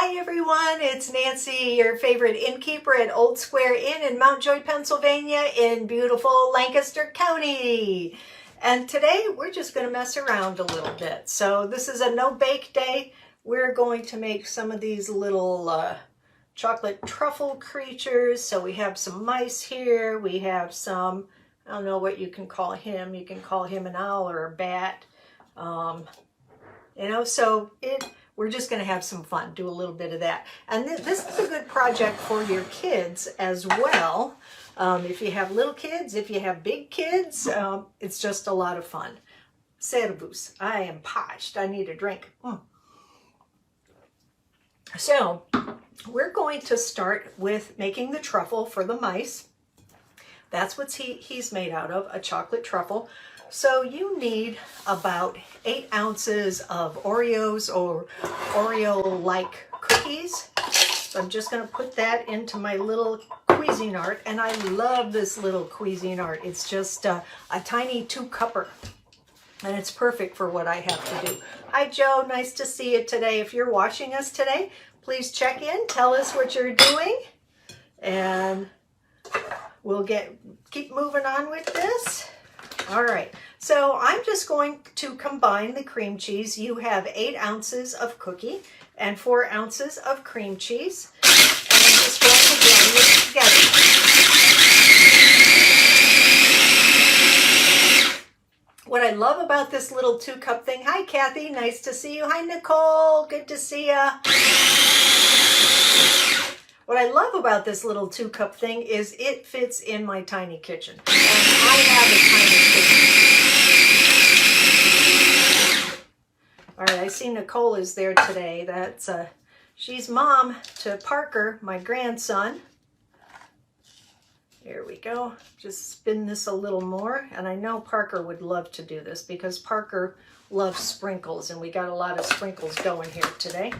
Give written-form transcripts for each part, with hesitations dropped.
Hi everyone, it's Nancy, your favorite innkeeper at Old Square Inn in Mount Joy, Pennsylvania in beautiful Lancaster County. And today we're just going to mess around a little bit. So this is a no-bake day. We're going to make some of these little chocolate truffle creatures. So we have some mice here. We have some, I don't know what you can call him. You can call him an owl or a bat. We're just going to have some fun, do a little bit of that. And this is a good project for your kids as well. If you have little kids, if you have big kids, it's just a lot of fun. Servus, I am parched. I need a drink. So we're going to start with making the truffle for the mice. That's what he's made out of, a chocolate truffle. So you need about 8 ounces of Oreos or Oreo-like cookies. So I'm just going to put that into my little Cuisinart, and I love this little Cuisinart. It's just a tiny 2-cupper, and it's perfect for what I have to do. Hi Joe, nice to see you today. If you're watching us today, please check in, tell us what you're doing, and we'll keep moving on with this. All right, so I'm just going to combine the cream cheese. You have 8 ounces of cookie and 4 ounces of cream cheese. And I'm just going to blend this together. What I love about this little 2-cup thing, hi Kathy, nice to see you. Hi Nicole, good to see ya. What I love about this little 2-cup thing is it fits in my tiny kitchen. And I have a tiny kitchen. All right, I see Nicole is there today. She's mom to Parker, my grandson. Here we go. Just spin this a little more. And I know Parker would love to do this because Parker loves sprinkles, and we got a lot of sprinkles going here today.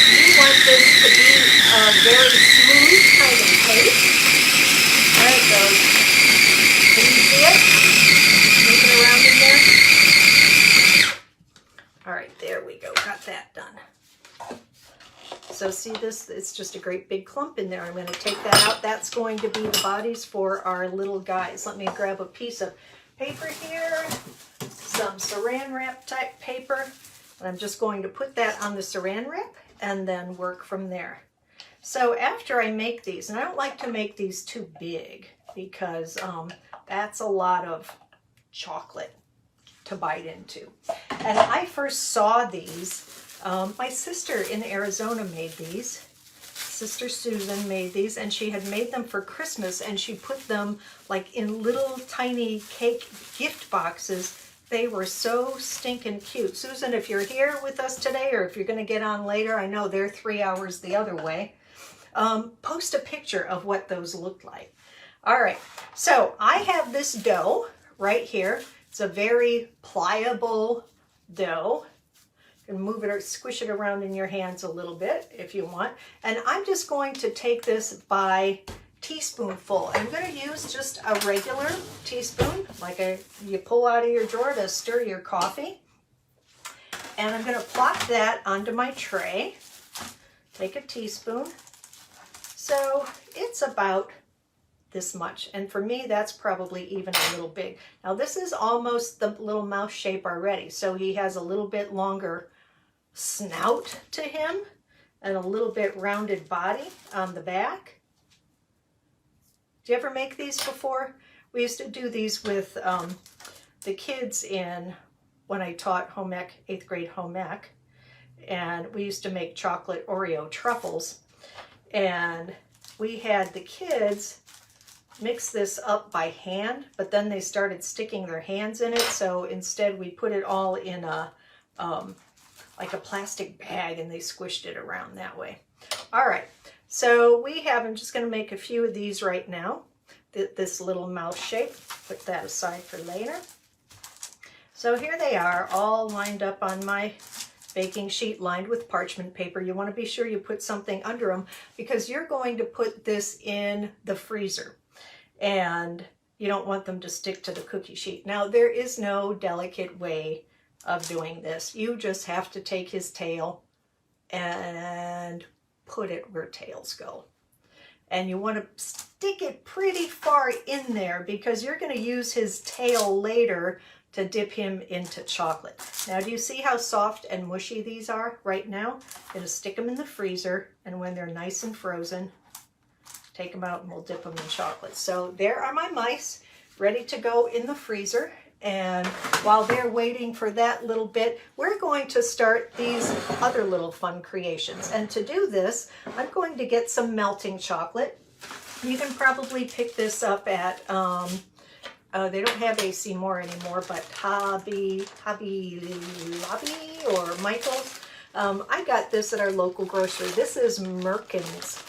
You want this to be a very smooth kind of paste. There it goes. Can you see it? Moving around in there. All right, there we go. Got that done. So see this? It's just a great big clump in there. I'm going to take that out. That's going to be the bodies for our little guys. Let me grab a piece of paper here, some saran wrap type paper, and I'm just going to put that on the saran wrap and then work from there. So after I make these, and I don't like to make these too big because that's a lot of chocolate to bite into. And I first saw these, my sister in Arizona made these. Sister Susan made these, and she had made them for Christmas, and she put them like in little tiny cake gift boxes. They were so stinking cute. Susan, if you're here with us today, or if you're going to get on later, I know they're 3 hours the other way, post a picture of what those look like. All right, so I have this dough right here. It's a very pliable dough. You can move it or squish it around in your hands a little bit if you want. And I'm just going to take this by teaspoonful. I'm going to use just a regular teaspoon, like you pull out of your drawer to stir your coffee. And I'm going to plop that onto my tray. Take a teaspoon. So it's about this much. And for me, that's probably even a little big. Now this is almost the little mouse shape already. So he has a little bit longer snout to him and a little bit rounded body on the back. Did you ever make these before? We used to do these with the kids when I taught home ec, 8th grade home ec, and we used to make chocolate Oreo truffles, and we had the kids mix this up by hand, but then they started sticking their hands in it, so instead we put it all in like a plastic bag, and they squished it around that way. All right. So I'm just going to make a few of these right now, this little mouse shape. Put that aside for later. So here they are, all lined up on my baking sheet lined with parchment paper. You want to be sure you put something under them because you're going to put this in the freezer and you don't want them to stick to the cookie sheet. Now, there is no delicate way of doing this. You just have to take his tail and put it where tails go. And you want to stick it pretty far in there because you're going to use his tail later to dip him into chocolate. Now, do you see how soft and mushy these are right now? I'm going to stick them in the freezer, and when they're nice and frozen, take them out and we'll dip them in chocolate. So there are my mice ready to go in the freezer. And while they're waiting for that little bit, we're going to start these other little fun creations. And to do this, I'm going to get some melting chocolate. You can probably pick this up at, they don't have AC Moore anymore, but Hobby Lobby or Michael's. I got this at our local grocery. This is Merkin's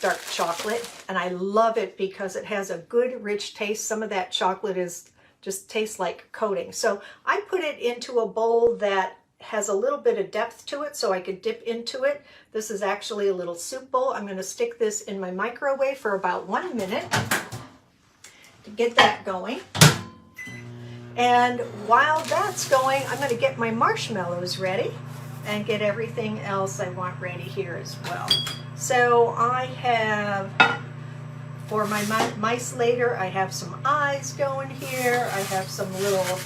dark chocolate, and I love it because it has a good rich taste. Some of that chocolate just tastes like coating. So I put it into a bowl that has a little bit of depth to it so I could dip into it. This is actually a little soup bowl. I'm going to stick this in my microwave for about 1 minute to get that going. And while that's going, I'm going to get my marshmallows ready and get everything else I want ready here as well. So I have, for my mice later, I have some eyes going here. I have some little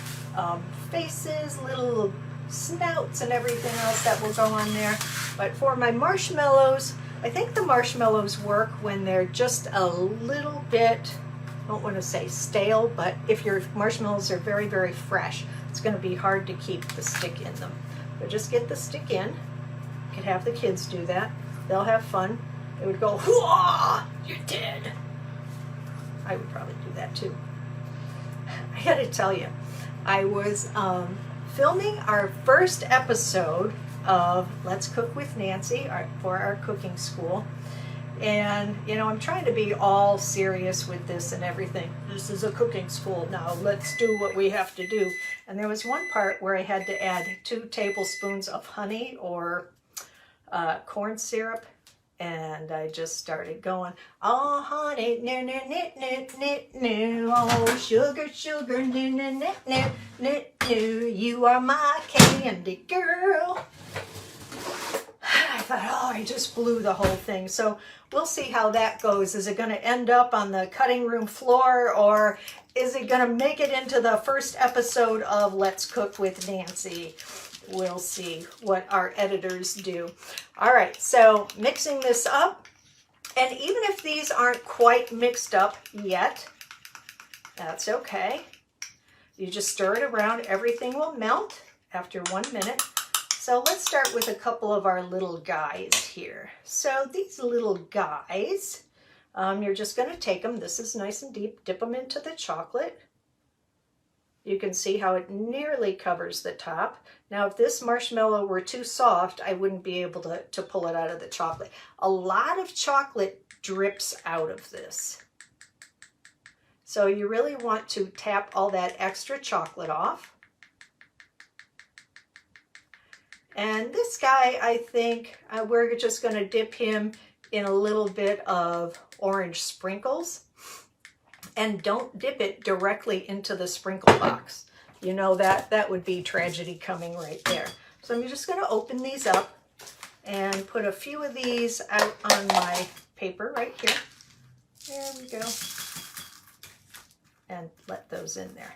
faces, little snouts and everything else that will go on there. But for my marshmallows, I think the marshmallows work when they're just a little bit, I don't want to say stale, but if your marshmallows are very, very fresh, it's going to be hard to keep the stick in them. But just get the stick in. You can have the kids do that. They'll have fun. They would go, "Whoa, you're dead." I would probably do that too. I gotta tell you, I was filming our first episode of Let's Cook with Nancy for our cooking school. And, you know, I'm trying to be all serious with this and everything. This is a cooking school now. Let's do what we have to do. And there was one part where I had to add 2 tablespoons of honey or corn syrup. And I just started going, "Oh, honey, no, no, no, no, no, no. Oh, sugar, sugar, no, no, no, no, no, no. You are my candy girl." I thought, oh, I just blew the whole thing. So we'll see how that goes. Is it going to end up on the cutting room floor, or is it going to make it into the first episode of Let's Cook with Nancy? We'll see what our editors do. All right, so mixing this up. And even if these aren't quite mixed up yet, that's okay. You just stir it around. Everything will melt after 1 minute. So let's start with a couple of our little guys here. So these little guys, you're just going to take them. This is nice and deep. Dip them into the chocolate. You can see how it nearly covers the top. Now, if this marshmallow were too soft, I wouldn't be able to pull it out of the chocolate. A lot of chocolate drips out of this. So you really want to tap all that extra chocolate off. And this guy, I think we're just going to dip him in a little bit of orange sprinkles. And don't dip it directly into the sprinkle box. You know, that would be tragedy coming right there. So I'm just going to open these up and put a few of these out on my paper right here. There we go. And let those in there.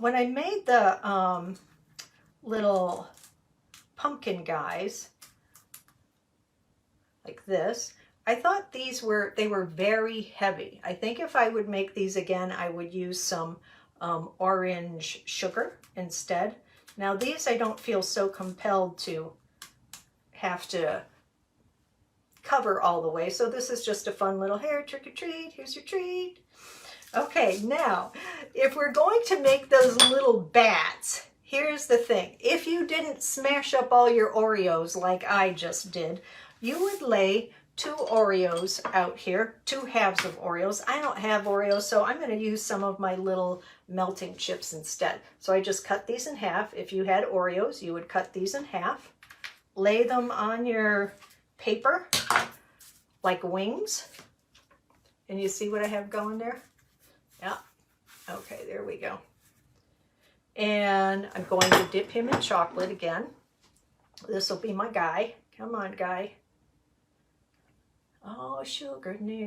When I made the little pumpkin guys like this, I thought they were very heavy. I think if I would make these again, I would use some orange sugar instead. Now these I don't feel so compelled to have to cover all the way. So this is just a fun little here, trick or treat, here's your treat. Okay, now if we're going to make those little bats, here's the thing. If you didn't smash up all your Oreos like I just did, you would lay 2 Oreos out here, 2 halves of Oreos. I don't have Oreos, so I'm going to use some of my little melting chips instead. So I just cut these in half. If you had Oreos, you would cut these in half. Lay them on your paper like wings. And you see what I have going there? Yeah. Okay, there we go. And I'm going to dip him in chocolate again. This will be my guy. Come on, guy. Oh, sugar. No.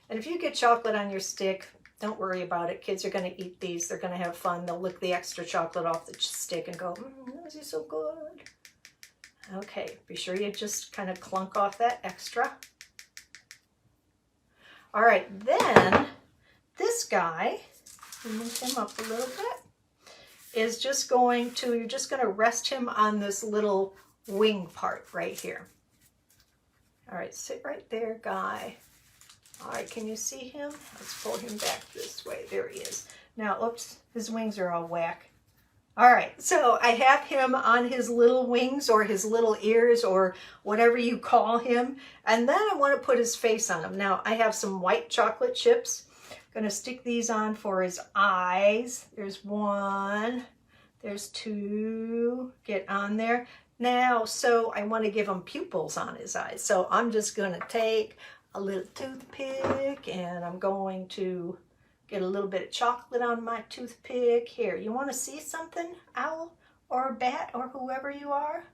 And if you get chocolate on your stick, don't worry about it. Kids are going to eat these. They're going to have fun. They'll lick the extra chocolate off the stick and go, this is so good. Okay, be sure you just kind of clunk off that extra. All right, then this guy, move him up a little bit, is just going to, you're just going to rest him on this little wing part right here. All right, sit right there, guy. All right, can you see him? Let's pull him back this way. There he is. Now, oops, his wings are all whack. All right, so I have him on his little wings or his little ears or whatever you call him. And then I want to put his face on him. Now, I have some white chocolate chips. I'm going to stick these on for his eyes. There's one. There's two. Get on there. Now, so I want to give him pupils on his eyes. So I'm just going to take a little toothpick and I'm going to get a little bit of chocolate on my toothpick. Here, you want to see something, owl or bat or whoever you are?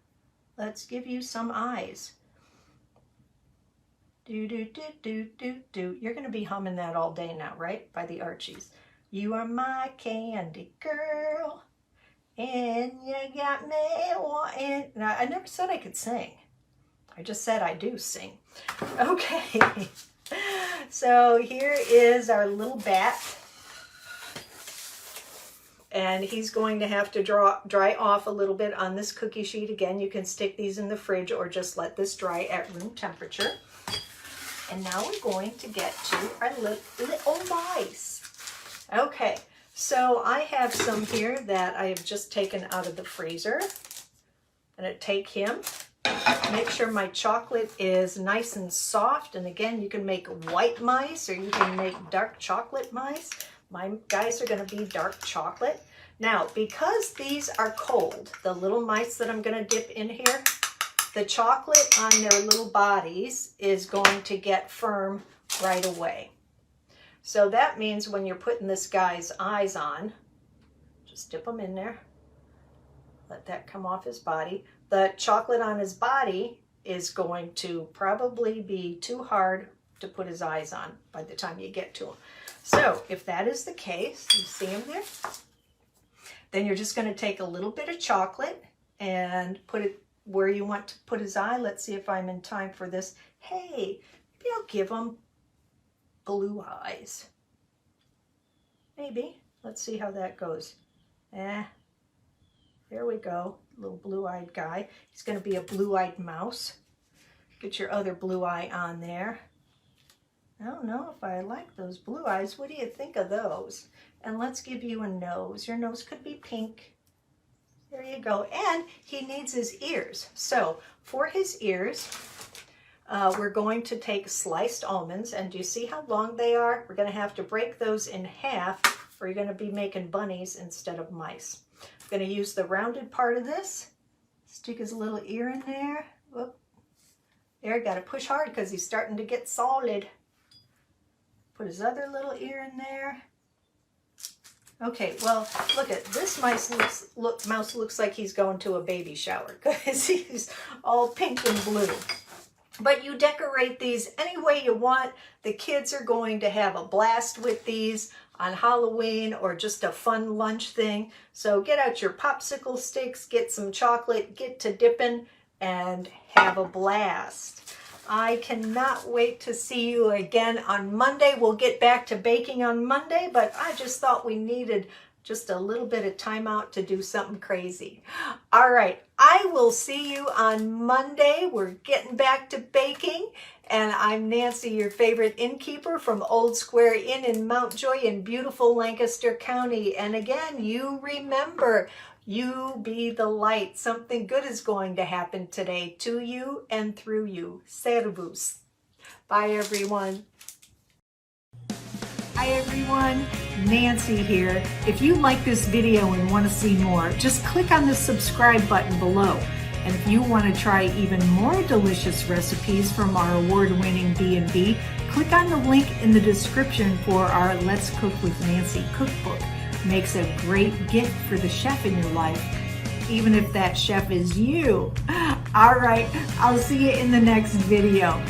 Let's give you some eyes. Do, do, do, do, do, do. You're going to be humming that all day now, right? By the Archies. You are my candy girl. And you got me wanting. Now, I never said I could sing. I just said I do sing. Okay. So here is our little bat. And he's going to have to dry off a little bit on this cookie sheet. Again, you can stick these in the fridge or just let this dry at room temperature. And now we're going to get to our little mice. Okay. So I have some here that I have just taken out of the freezer. I'm going to take him, make sure my chocolate is nice and soft. And again, you can make white mice or you can make dark chocolate mice. My guys are going to be dark chocolate. Now, because these are cold, the little mice that I'm going to dip in here, the chocolate on their little bodies is going to get firm right away. So that means when you're putting this guy's eyes on, just dip them in there. Let that come off his body. The chocolate on his body is going to probably be too hard to put his eyes on by the time you get to him. So if that is the case, you see him there? Then you're just going to take a little bit of chocolate and put it where you want to put his eye. Let's see if I'm in time for this. Hey, maybe I'll give him blue eyes. Maybe. Let's see how that goes. There we go. Little blue-eyed guy. He's going to be a blue-eyed mouse. Get your other blue eye on there. I don't know if I like those blue eyes. What do you think of those? And let's give you a nose. Your nose could be pink. There you go. And he needs his ears. So for his ears, we're going to take sliced almonds, and do you see how long they are? We're going to have to break those in half, or you're going to be making bunnies instead of mice. I'm going to use the rounded part of this. Stick his little ear in there. Whoop. There, got to push hard because he's starting to get solid. Put his other little ear in there. Okay, well, look at this mouse looks like he's going to a baby shower because he's all pink and blue. But you decorate these any way you want. The kids are going to have a blast with these on Halloween or just a fun lunch thing. So get out your popsicle sticks, get some chocolate, get to dipping, and have a blast. I cannot wait to see you again on Monday. We'll get back to baking on Monday, but I just thought we needed just a little bit of time out to do something crazy. All right, I will see you on Monday. We're getting back to baking, and I'm Nancy, your favorite innkeeper from Old Square Inn in Mountjoy in beautiful Lancaster County. And again, you remember, you be the light. Something good is going to happen today to you and through you. Servus. Bye, everyone. Hi everyone, Nancy here. If you like this video and want to see more, just click on the subscribe button below. And if you want to try even more delicious recipes from our award-winning B&B, click on the link in the description for our Let's Cook with Nancy cookbook. makes a great gift for the chef in your life, even if that chef is you. All right, I'll see you in the next video.